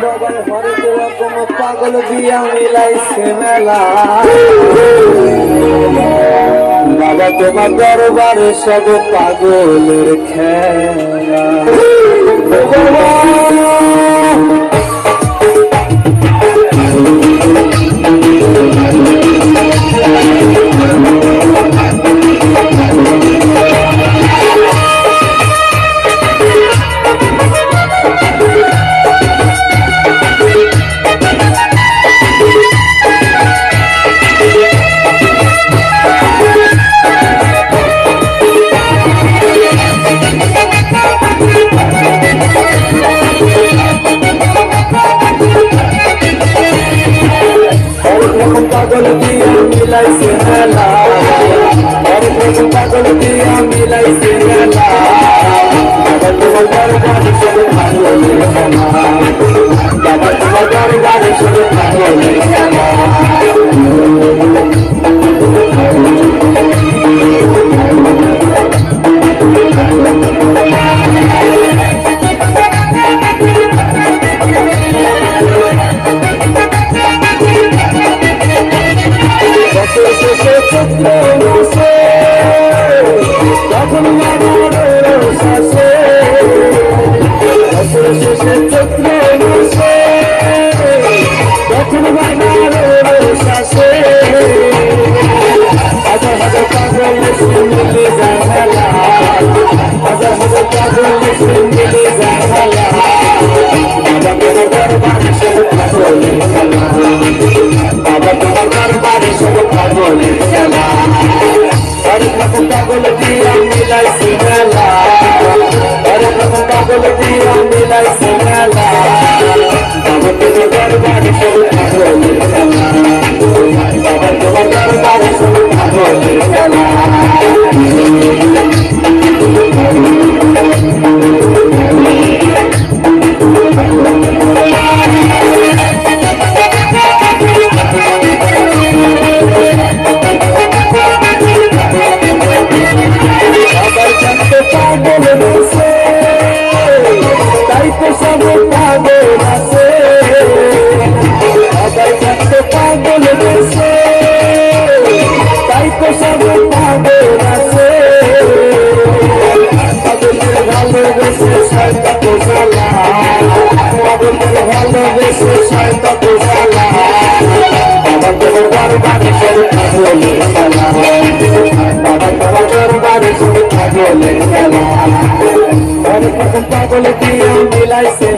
সবাই হরেক রকম পাগল দিয়া মিলাইছে মেলা। বাবা তোমার দরবারে সব পাগলের খেলা। পাগল দিয়া মিলাইছে মেলা, হরেক রকম পাগল দিয়া মিলাইছে মেলা। বাবা তোমার দরবারে সব পাগলের খেলা, বাবা তোমার দরবারে সব পাগলের খেলা। তখন শ্বাসে শেষে চক্র বসে, তখন শ্বাসে হাজার হাজার পাগল মিলে যায় খেলা, হাজার হাজার পাগল মিলে যায় খেলা। বাবা তোমার দরবারে সব পাগলের খেলা, বাবা তোমার দরবারে সব পাগলের খেলা। হরেক রকম পাগল দিয়া মিলাইছে মেলা, হরেক রকম পাগল দিয়া মিলাইছে মেলা। বাবা তোমার দরবারে সব পাগলের খেলা, বাবা তোমার দরবারে সব পাগলের খেলা। পাগল বসে তাই তো সব পাগল আছে, সবাই থাকতে পাগল বসে তাই তো সব পাগল আছে। পাগলের ভালোবেসে শয়তা তো জ্বালা, পাগলের ভালোবেসে শয়তা তো জ্বালা। বাবা তোমার দরবারে সব পাগলের খেলা, বাবা তোমার দরবারে সব পাগলের খেলা। হরেক রকম পাগল দিয়া মিলাইছে